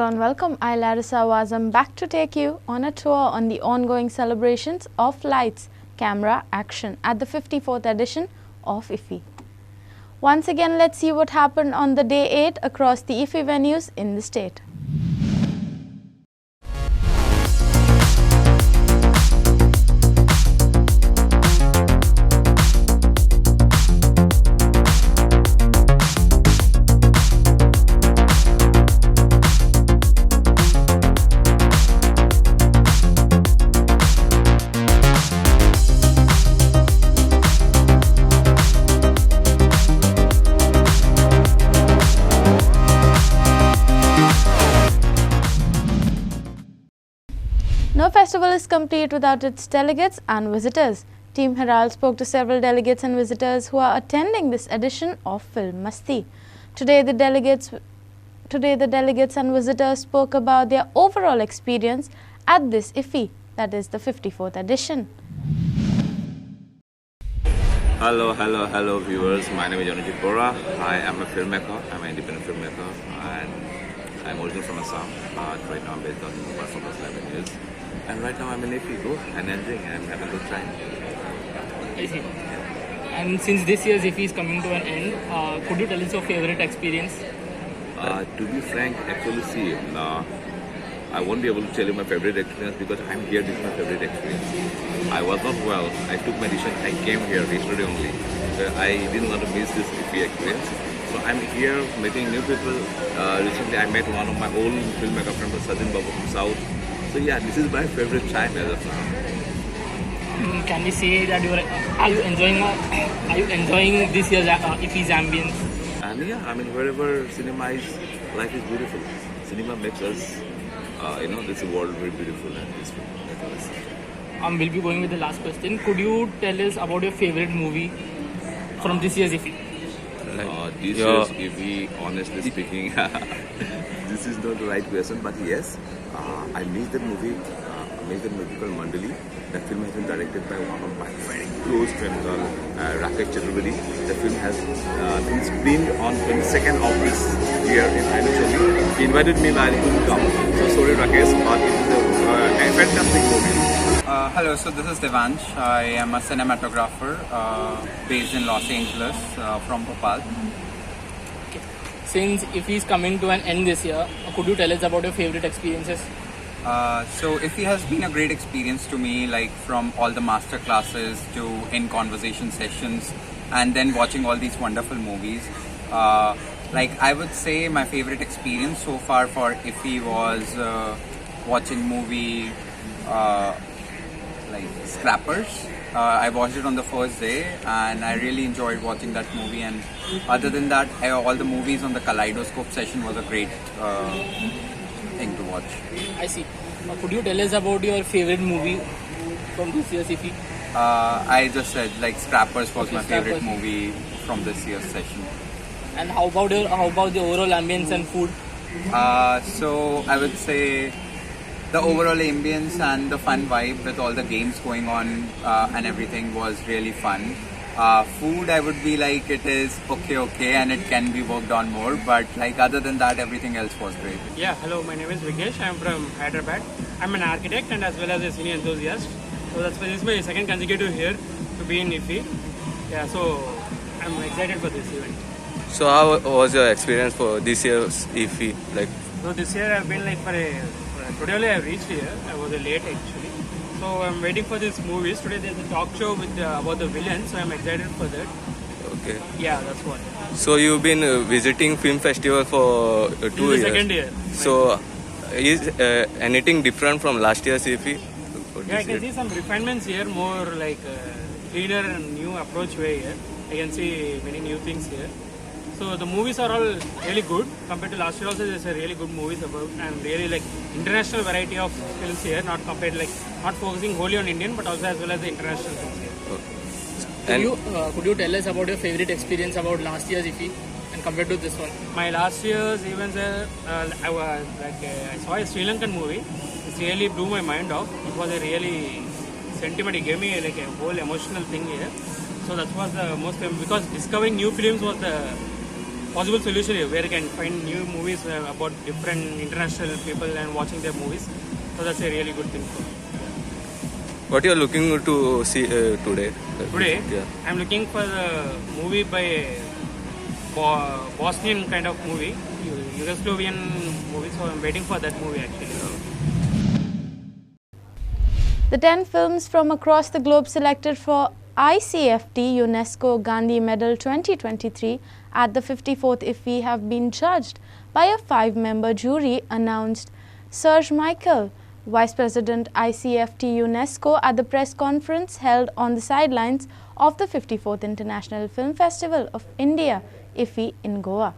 Hello and welcome. I, Larissa Wazam, back to take you on a tour on the ongoing celebrations of lights, camera, action at the 54th edition of IFFI. Once again, let's see what happened on the day 8 across the IFFI venues in the state. No festival is complete without its delegates and visitors. Team Herald spoke to several delegates and visitors who are attending this edition of Film Masti. Today the delegates and visitors spoke about their overall experience at this IFFI, that is the 54th edition. Hello viewers. My name is Janujit Bora. I am a filmmaker. I'm an independent filmmaker and I'm originally from Assam. Right now I'm based on Mumbai for the last 11 years. And right now I'm in IFFI and enjoying and having a good time. I see. And since this year's IFFI is coming to an end, could you tell us your favorite experience? To be frank, actually see, I won't be able to tell you my favorite experience because I'm here, this is my favorite experience. I was not well, I took my decision, I came here yesterday only. I didn't want to miss this IFFI experience. So I'm here meeting new people. Recently I met one of my old filmmaker friends, Sajin Babu from South. So yeah, this is my favorite time as of now. Can we say that are you enjoying this year's IFFI's ambience? And yeah, I mean wherever cinema is, life is beautiful. Cinema makes us, this world very beautiful and peaceful. We'll be going with the last question. Could you tell us about your favorite movie from this year's IFFI? This year's IFFI, honestly speaking, this is not the right question, but yes, I missed that movie. Called Mandali. That film has been directed by one of my very close friends called Rakesh Chaturvedi. The film has been screened on 22nd of this year in Herald. He invited me, but I couldn't come. So sorry Rakesh, but it is a fantastic movie. Hello, so this is Devansh. I am a cinematographer based in Los Angeles from Bhopal. Okay. Since IFFI is coming to an end this year, could you tell us about your favorite experiences? So IFFI has been a great experience to me, like from all the master classes to in-conversation sessions and then watching all these wonderful movies. I would say my favorite experience so far for IFFI was watching movie like Scrappers. I watched it on the first day and I really enjoyed watching that movie, and other than that, all the movies on the Kaleidoscope session was a great thing to watch. I see. Could you tell us about your favorite movie from this year's IFFI? I just said like Scrappers was my favorite movie from this year's session. And how about the overall ambience and food? So I would say the overall ambience and the fun vibe with all the games going on and everything was really fun. Food, I would be like, it is okay and it can be worked on more, but like other than that, everything else was great. Yeah, hello, my name is Vignesh. I'm from Hyderabad. I'm an architect and as well as a senior enthusiast. So this is my second consecutive year to be in IFFI. Yeah, so I'm excited for this event. So how was your experience for this year's IFFI? So this year I've been like today only I reached here. I was late actually. So I'm waiting for these movies. Today there's a talk show with about the villains, so I'm excited for that. Okay. Yeah, that's what. So you've been visiting film festival for 2 years. This is the second year. So is anything different from last year's IFFI? Yeah, I can see some refinements here, more like cleaner and new approach way here. I can see many new things here. So the movies are all really good compared to last year. Also, there's a really good movies about and really like international variety of films here. Not focusing wholly on Indian, but also as well as the international films here. Could you tell us about your favorite experience about last year's IFFI and compared to this one? My last year's events, I saw a Sri Lankan movie. It really blew my mind off. It was a really sentiment. It gave me like a whole emotional thing here. So that was the most, because discovering new films was the possible solution here where you can find new movies about different international people and watching their movies. So that's a really good thing for me. What you are looking to see today? Today, Yeah. I'm looking for the movie by a Bosnian kind of movie, Yugoslavian movie, so I'm waiting for that movie actually. The 10 films from across the globe selected for ICFT UNESCO Gandhi Medal 2023 at the 54th IFFI have been judged by a 5-member jury, announced Serge Michael, Vice President ICFT UNESCO, at the press conference held on the sidelines of the 54th International Film Festival of India, IFFI, in Goa.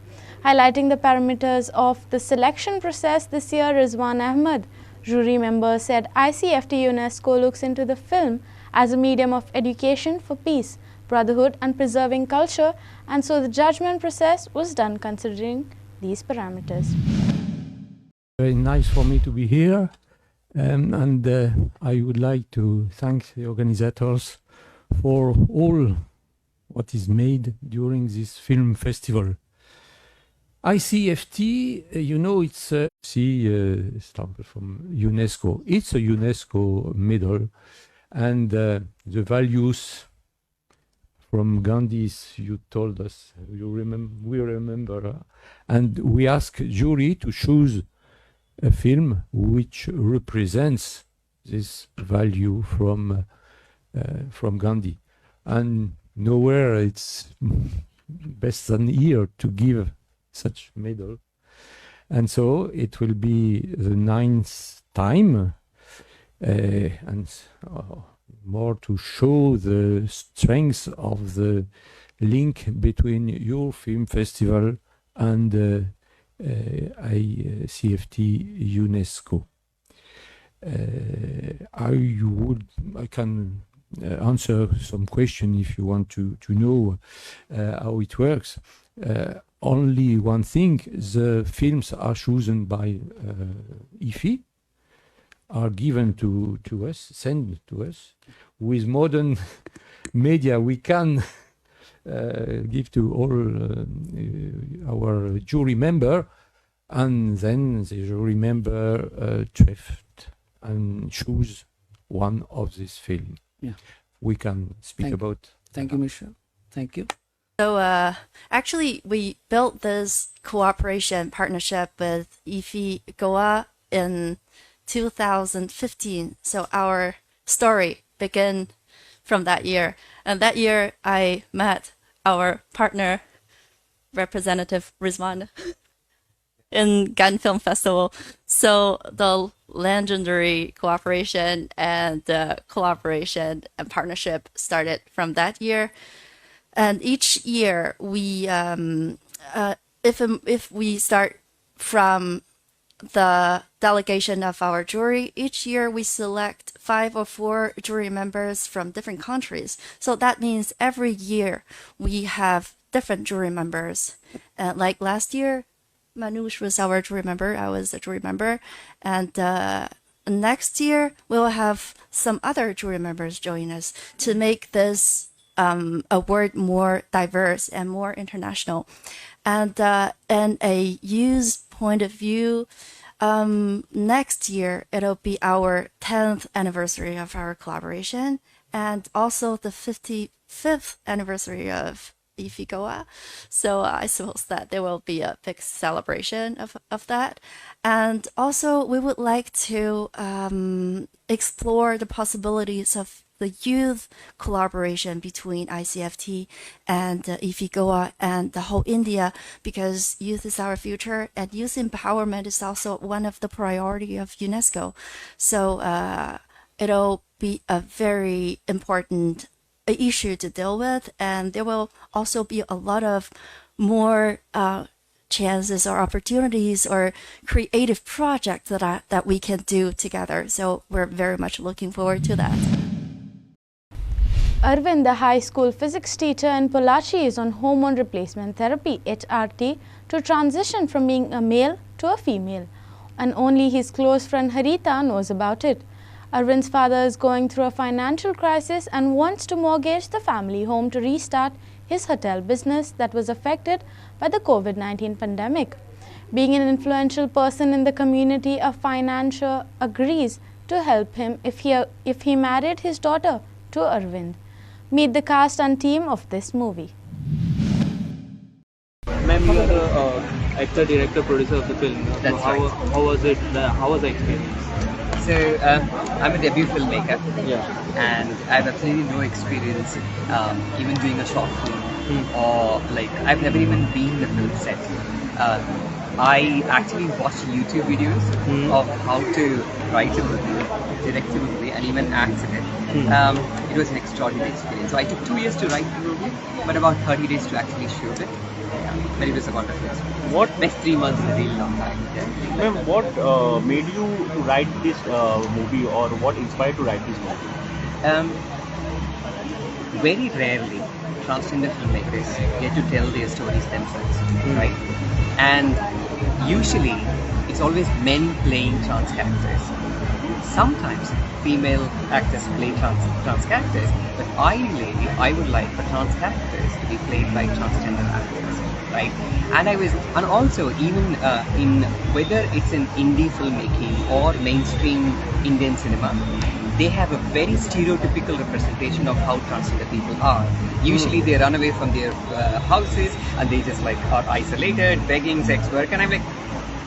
Highlighting the parameters of the selection process this year, Rizwan Ahmed, jury member, said ICFT UNESCO looks into the film as a medium of education for peace, brotherhood and preserving culture, and so the judgment process was done considering these parameters. Very nice for me to be here, and I would like to thank the organizers for all what is made during this film festival. ICFT, you know, it's started from UNESCO. It's a UNESCO medal, and the values from Gandhi's, you told us, we remember, and we ask jury to choose a film which represents this value from Gandhi, and nowhere it's best than here to give such medal, and so it will be the 9th time, and more to show the strength of the link between your film festival and ICFT UNESCO. I can answer some question if you want to know how it works. Only one thing: the films are chosen by IFFI, are given to us, sent to us. With modern media, we can give to all our jury member, and then the jury member drift and choose one of these films. Yeah. We can speak about. Thank you, Michelle. Thank you. So actually, we built this cooperation partnership with IFFI Goa in 2015. So our story began from that year. And that year, I met our partner, Representative Rizwan, in Cannes Film Festival. So the legendary cooperation and collaboration and partnership started from that year. And each year, we if we start from the delegation of our jury, each year we select 5 or 4 jury members from different countries. So that means every year we have different jury members. Like last year, Manoush was our jury member, I was a jury member. And next year, we will have some other jury members join us to make this award more diverse and more international. And in a youth point of view, next year it'll be our 10th anniversary of our collaboration, and also the 55th anniversary of IFFI Goa. So I suppose that there will be a big celebration of that. And also we would like to explore the possibilities of the youth collaboration between ICFT and IFFI Goa and the whole India, because youth is our future and youth empowerment is also one of the priority of UNESCO. So it'll be a very important issue to deal with, and there will also be a lot of more chances or opportunities or creative projects that we can do together. So we're very much looking forward to that. Arvind, the high school physics teacher in Pollachi, is on hormone replacement therapy, HRT, to transition from being a male to a female. And only his close friend Harita knows about it. Arvind's father is going through a financial crisis and wants to mortgage the family home to restart his hotel business that was affected by the COVID-19 pandemic. Being an influential person in the community, a financier agrees to help him if he married his daughter to Arvind. Meet the cast and team of this movie. Ma'am, you are the actor, director, producer of the film. That's so right. How was it? How was the experience? So I'm a debut filmmaker, and I have absolutely no experience even doing a short film, or like I've never even been in the film set. I actually watched YouTube videos of how to write a movie, direct a movie, and even act in it. It was an extraordinary experience. So I took 2 years to write the movie, but about 30 days to actually shoot it. But it was a wonderful experience. What next 3 months is a really long time. Ma'am, what made you to write this movie, or what inspired to write this movie? Very rarely, transgender filmmakers get to tell their stories themselves, right? And usually, it's always men playing trans characters. Sometimes female actors play trans characters, but ideally, I would like for trans characters to be played by transgender actors, right? And also even in whether it's in indie filmmaking or mainstream Indian cinema, they have a very stereotypical representation of how transgender people are. Usually they run away from their houses and they just like are isolated, begging, sex work, and I'm like,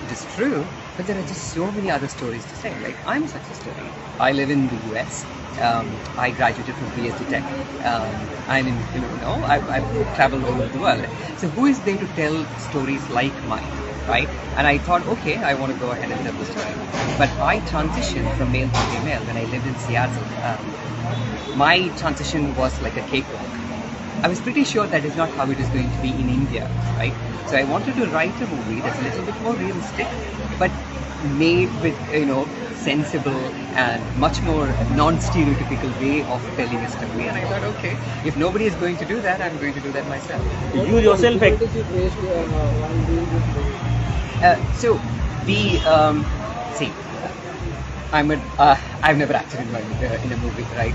it is true, but there are just so many other stories to say. Like, I'm such a story. I live in the US. I graduated from PhD Tech. I'm in, I've traveled all over the world. So who is there to tell stories like mine, right? And I thought, okay, I want to go ahead and tell the story. But I transitioned from male to female when I lived in Seattle. My transition was like a cakewalk. I was pretty sure that is not how it is going to be in India, right? So I wanted to write a movie that's a little bit more realistic, but made with, sensible and much more non-stereotypical way of telling a story. And I thought, okay, if nobody is going to do that, I'm going to do that myself. You yourself I've never acted in a movie, right?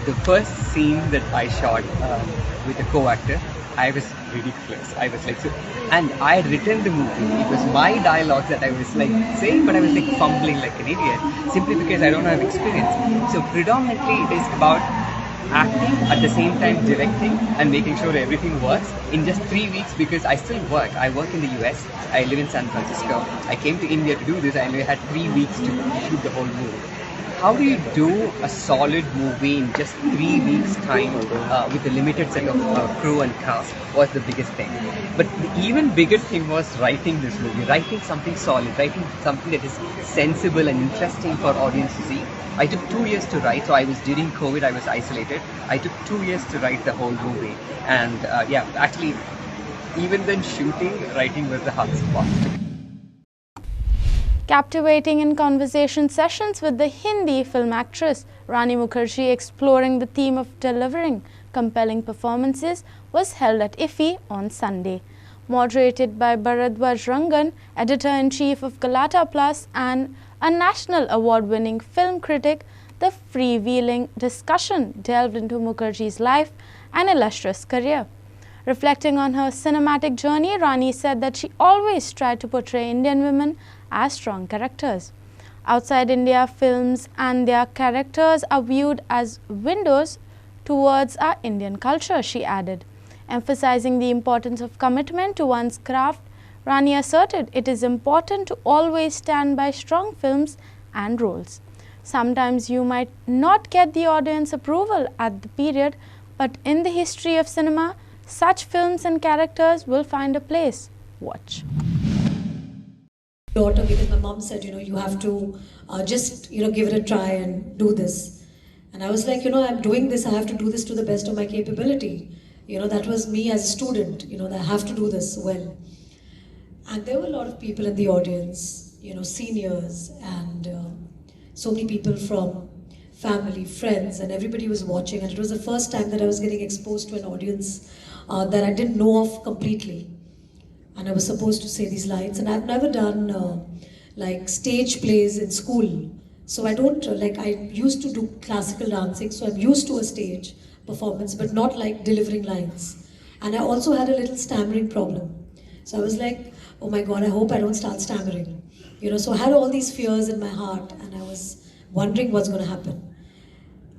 The first scene that I shot with a co-actor, I was ridiculous. I was like, and I had written the movie. It was my dialogue that I was like saying, but I was like fumbling like an idiot, simply because I don't have experience. So predominantly it is about acting at the same time directing and making sure everything works in just 3 weeks, because I still work. I work in the US. I live in San Francisco. I came to India to do this. I only had 3 weeks to shoot the whole movie. How do you do a solid movie in just 3 weeks time with a limited set of crew and cast was the biggest thing. But the even bigger thing was writing this movie, writing something solid, writing something that is sensible and interesting for audience to see. I took 2 years to write, so I was during COVID, I was isolated. I took 2 years to write the whole movie. And actually, even then shooting, writing was the hardest part. Captivating in conversation sessions with the Hindi film actress Rani Mukherjee, exploring the theme of delivering compelling performances, was held at IFFI on Sunday. Moderated by Bharadwaj Rangan, editor-in-chief of Galata Plus and a national award-winning film critic, the freewheeling discussion delved into Mukherjee's life and illustrious career. Reflecting on her cinematic journey, Rani said that she always tried to portray Indian women as strong characters. Outside India, films and their characters are viewed as windows towards our Indian culture, she added. Emphasizing the importance of commitment to one's craft, Rani asserted it is important to always stand by strong films and roles. Sometimes you might not get the audience approval at the period, but in the history of cinema, such films and characters will find a place. Watch. Daughter, because my mom said, you have to just, give it a try and do this. And I was like, I'm doing this, I have to do this to the best of my capability. That was me as a student, that I have to do this well. And there were a lot of people in the audience, seniors and so many people from family, friends, and everybody was watching. And it was the first time that I was getting exposed to an audience that I didn't know of completely. And I was supposed to say these lines, and I've never done like stage plays in school. So I don't, I used to do classical dancing, so I'm used to a stage performance, but not like delivering lines. And I also had a little stammering problem. So I was like, oh my God, I hope I don't start stammering. So I had all these fears in my heart and I was wondering what's going to happen.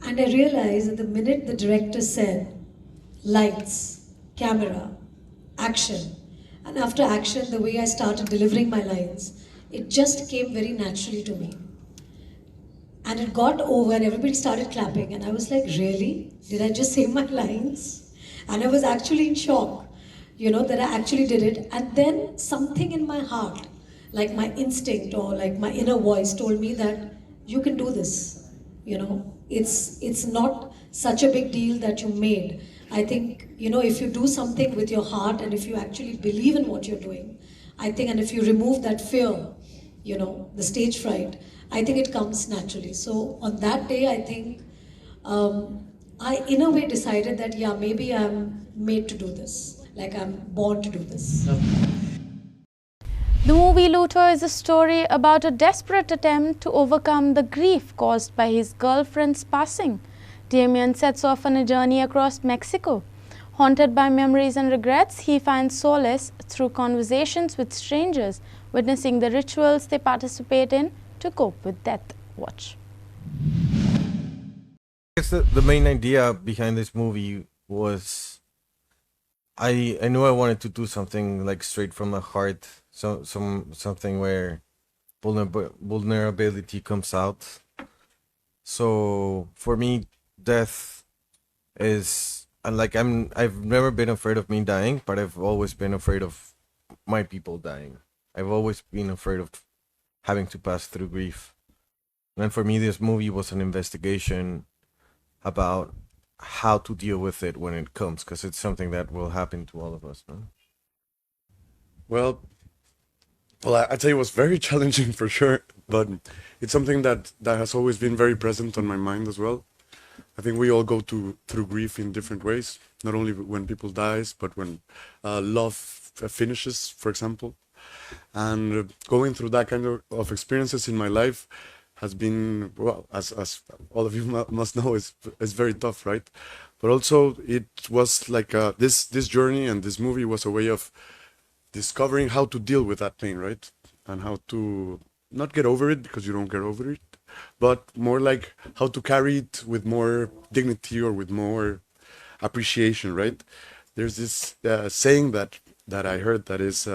And I realized that the minute the director said, lights, camera, action, and after action, the way I started delivering my lines, it just came very naturally to me. And it got over and everybody started clapping and I was like, really? Did I just say my lines? And I was actually in shock, that I actually did it. And then something in my heart, like my instinct or like my inner voice told me that you can do this. It's not such a big deal that you made. I think, if you do something with your heart and if you actually believe in what you're doing, I think, and if you remove that fear, the stage fright, I think it comes naturally. So on that day, I think I in a way decided that, yeah, maybe I'm made to do this. Like I'm born to do this. The movie Luto is a story about a desperate attempt to overcome the grief caused by his girlfriend's passing. Damien sets off on a journey across Mexico. Haunted by memories and regrets, he finds solace through conversations with strangers, witnessing the rituals they participate in to cope with death. Watch. I guess the main idea behind this movie was I knew I wanted to do something like straight from the heart, something where vulnerability comes out. So for me, death is I've never been afraid of me dying, but I've always been afraid of my people dying. I've always been afraid of having to pass through grief. And for me, this movie was an investigation about how to deal with it when it comes, because it's something that will happen to all of us, no? Well, I tell you, it was very challenging for sure, but it's something that has always been very present on my mind as well. I think we all go through grief in different ways, not only when people dies, but when love finishes, for example. And going through that kind of experiences in my life has been, well, as all of you must know, is very tough, right? But also it was like this journey and this movie was a way of discovering how to deal with that pain, right? And how to not get over it, because you don't get over it, but more like how to carry it with more dignity or with more appreciation, right? There's this saying that I heard that is,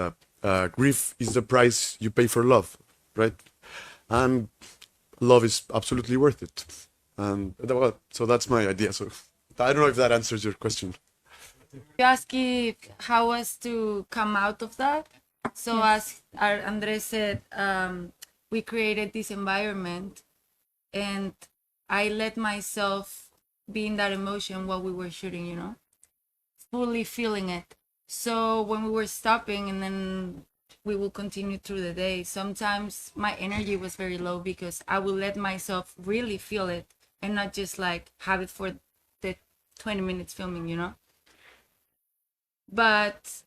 grief is the price you pay for love, right? And love is absolutely worth it. And so that's my idea. So I don't know if that answers your question. You ask if how was to come out of that. So as Andres said, we created this environment and I let myself be in that emotion while we were shooting, fully feeling it. So when we were stopping and then we will continue through the day, sometimes my energy was very low because I will let myself really feel it and not just like have it for the 20 minutes filming, But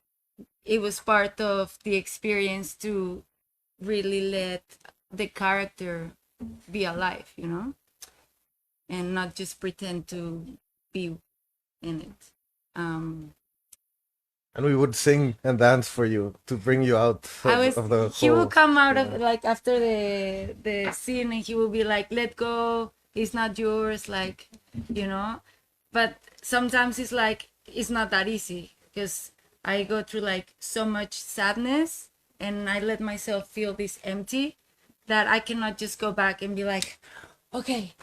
it was part of the experience to really let the character be alive, and not just pretend to be in it. And we would sing and dance for you to bring you out of the he will come out of like after the scene and he will be like, let go, it's not yours, like, but sometimes it's like it's not that easy because I go through like so much sadness and I let myself feel this empty that I cannot just go back and be like, okay.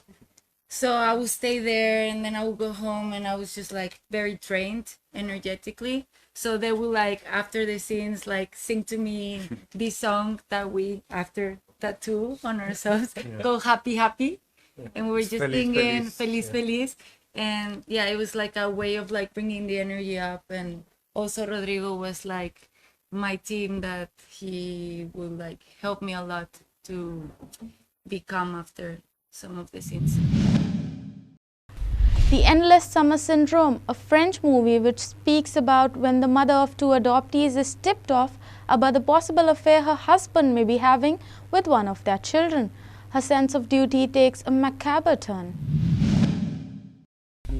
So I will stay there and then I will go home and I was just like very drained energetically. So they will like after the scenes like sing to me this song that we after tattoo on ourselves go happy happy, and we were just singing feliz feliz, and yeah, it was like a way of like bringing the energy up. And also Rodrigo was like my team that he would like help me a lot to be calm after some of the scenes. The Endless Summer Syndrome, a French movie which speaks about when the mother of two adoptees is tipped off about the possible affair her husband may be having with one of their children. Her sense of duty takes a macabre turn.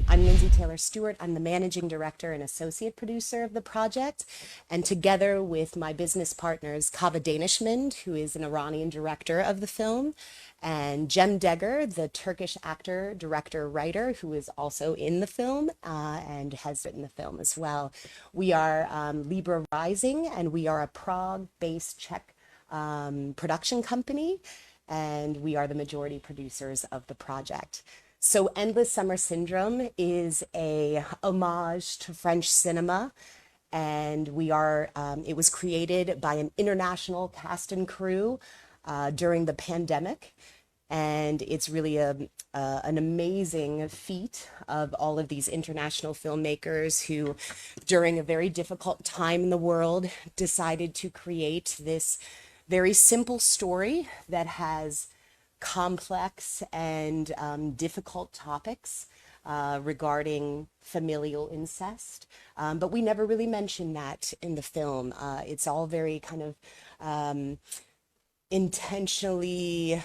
I'm Lindsay Lindsay Taylor Stewart. I'm the managing director and associate producer of the project. And together with my business partners, Kaveh Danishmend, who is an Iranian director of the film, and Cem Degger, the Turkish actor, director, writer, who is also in the film and has written the film as well. We are Libra Rising, and we are a Prague-based Czech production company, and we are the majority producers of the project. So Endless Summer Syndrome is a homage to French cinema, and we are, it was created by an international cast and crew during the pandemic. And it's really an amazing feat of all of these international filmmakers who, during a very difficult time in the world, decided to create this very simple story that has complex and difficult topics regarding familial incest. But we never really mention that in the film. It's all very kind of intentionally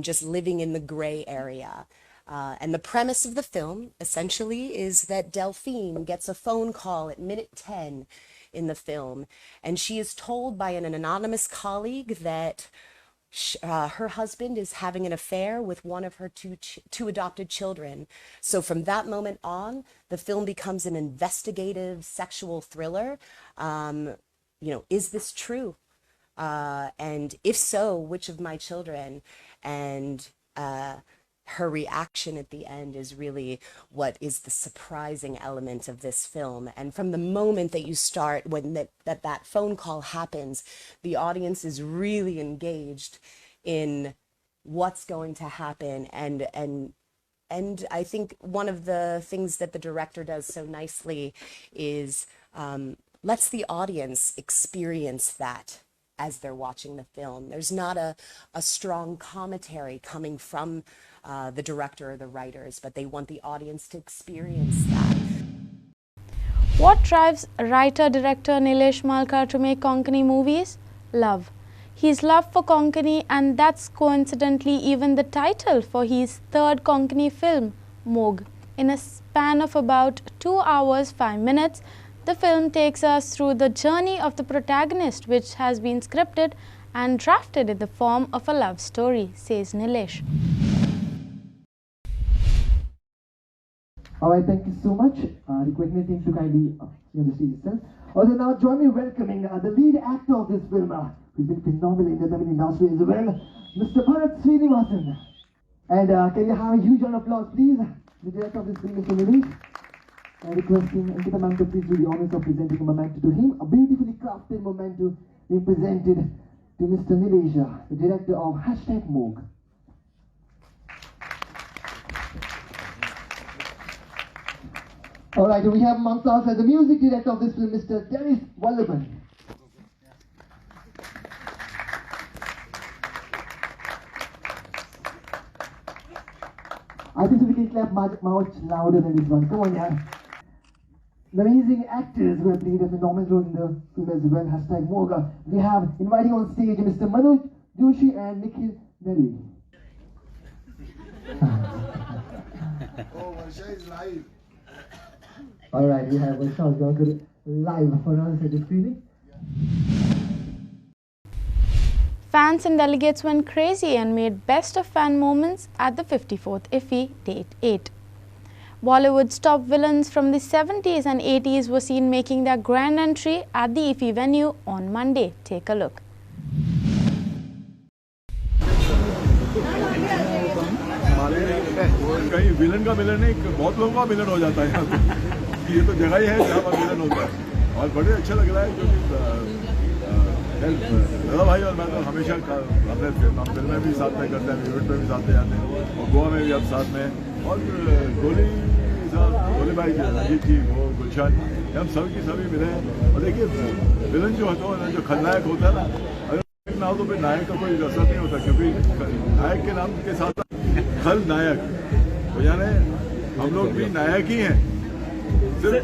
just living in the gray area. And the premise of the film essentially is that Delphine gets a phone call at minute 10 in the film, and she is told by an anonymous colleague that her husband is having an affair with one of her two adopted children. So from that moment on, the film becomes an investigative sexual thriller. You know, is this true? And if so, which of my children? And her reaction at the end is really what is the surprising element of this film. And from the moment that you start, when that phone call happens, the audience is really engaged in what's going to happen. And I think one of the things that the director does so nicely is lets the audience experience that as they're watching the film. There's not a strong commentary coming from the director or the writers, but they want the audience to experience that. What drives writer-director Nilesh Malkar to make Konkani movies? Love. His love for Konkani, and that's coincidentally even the title for his third Konkani film, Mog. In a span of about 2 hours 5 minutes, the film takes us through the journey of the protagonist, which has been scripted and drafted in the form of a love story, says Nilesh. Alright, thank you so much. Requesting the team to kindly on the stage itself. Also now join me welcoming the lead actor of this film, who's been phenomenal in the Tamil industry as well, Mr. Bharat Srinivasan. And can you have a huge round of applause, please? The director of this film, Mr. Nilesh. And requesting Ankita ma'am to please do the honors of presenting a memento to him. A beautifully crafted memento being presented to Mr. Nilesh, the director of #Mog. Alright, we have amongst us the music director of this film, Mr. Dennis Wallaban. I think we can clap much louder than this one. Come on, yeah. The amazing actors who have played a phenomenal role in the film as well, #Moga. We have inviting on stage Mr. Manoj Joshi and Nikhil Delhi. Oh, Varsha is live. Alright, we have Varsha Jonkar live for us at the screening. Fans and delegates went crazy and made best of fan moments at the 54th IFFI Date 8. Bollywood's top villains from the 70s and 80s were seen making their grand entry at the IFFI venue on Monday. Take a look. कहीं villain का villain नहीं, बहुत लोगों का villain हो जाता है यहाँ पे। ये तो जगह ही है जहाँ पर विलन होता है और बड़े अच्छा लग रहा है क्योंकि दादा भाई और मैं तो हमेशा हमने फिल्म में भी साथ में करते हैं, इवेंट में भी साथ में जाते हैं और गोवा में भी अब साथ में और गोली भाई अजीत जी वो गुलशान हम सभी मिले हैं। और देखिए विलन जो होता है जो खलनायक होता है ना, अगर नाम तो फिर नायक का कोई असर नहीं होता क्योंकि नायक के नाम के साथ खल नायक, तो यानी हम लोग भी नायक ही हैं, सिर्फ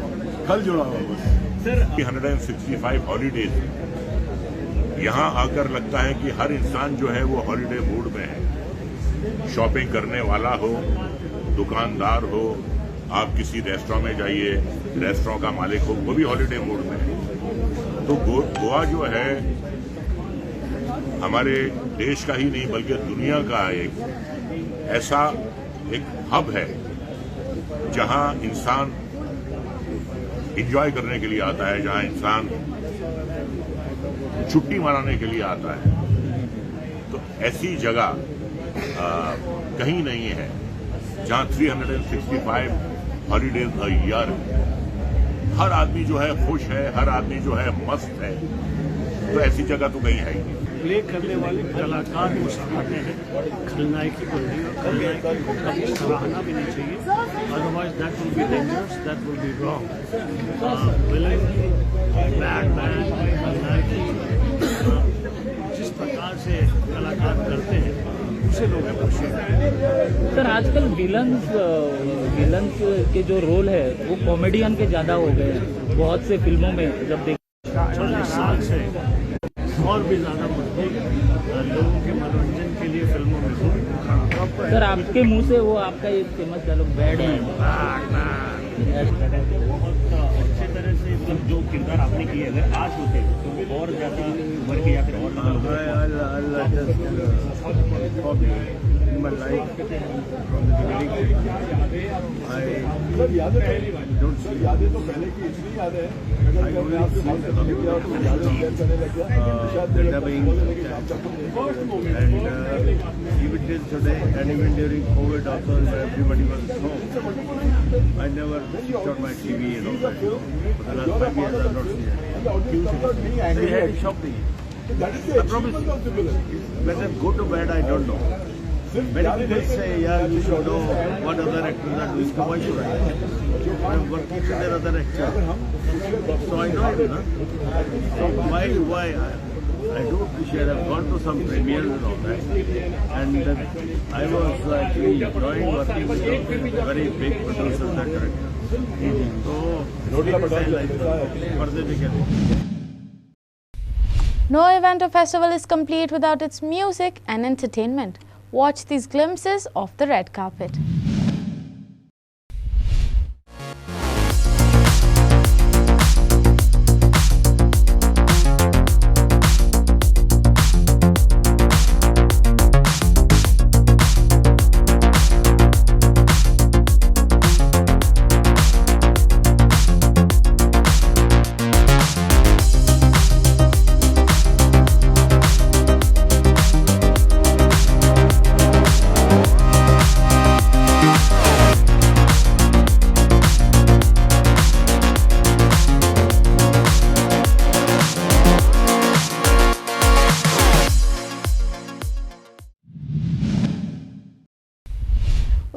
खल जुड़ा हुआ बस। सर 165 हॉलीडेज यहाँ आकर लगता है कि हर इंसान जो है वो हॉलीडे मूड में है। शॉपिंग करने वाला हो, दुकानदार हो, आप किसी रेस्टोरेंट में जाइए, रेस्टोरेंट का मालिक हो, वो भी हॉलिडे मूड में है। तो गोवा जो है हमारे देश का ही नहीं बल्कि दुनिया का एक ऐसा एक हब है जहां इंसान एंजॉय करने के लिए आता है, जहां इंसान छुट्टी मनाने के लिए आता है। तो ऐसी जगह कहीं नहीं है जहां 365 हॉलीडेज अ ईयर हर आदमी जो है खुश है, हर आदमी जो है मस्त है। तो ऐसी जगह तो कहीं है ही नहीं। प्ले करने वाले कलाकार मुस्कुराते हैं, खलनायकी को नहीं, और खलनायकी को कभी सराहना भी नहीं चाहिए, otherwise that will be dangerous, that will be wrong. Villain, Batman, खलनायकी, जिस प्रकार से कलाकार करते हैं उसे लोग अप्रिशिएट। सर आजकल विलन्स के जो रोल है वो कॉमेडियन के ज़्यादा हो गए हैं बहुत से फिल्मों में। जब 40 साल से और भी ज़्यादा मजबूत लोगों के मनोरंजन के लिए फिल्मों में सर आपके मुंह से वो आपका एक फेमस डायलॉग बैटमैन बहुत अच्छे तरह से मतलब जो किरदार आपने किए अगर आज होते तो वो और ज़्यादा उभर के या फिर और my life from the beginning. I don't see. I always the dubbing and even till today and even during COVID also when everybody was home, I never switched on my TV and all that. For the last 5 years I have not seen it. They had shocked me. I promise you. Whether good or bad I don't know. Many people say, yeah, you should know what other actors are doing. So why should I? I'm working with their other actors. So I know it, huh? So why? I do appreciate. I've gone to some premieres and all that. And I was actually enjoying working with some very big producers and directors. So, further we can. No event or festival is complete without its music and entertainment. Watch these glimpses of the red carpet.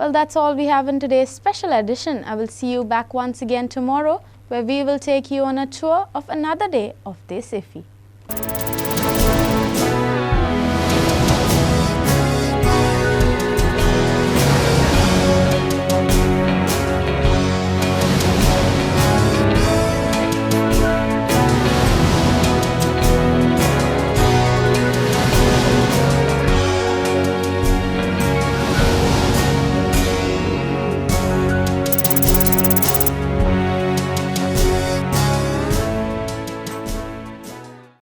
Well, that's all we have in today's special edition. I will see you back once again tomorrow, where we will take you on a tour of another day of this IFFI.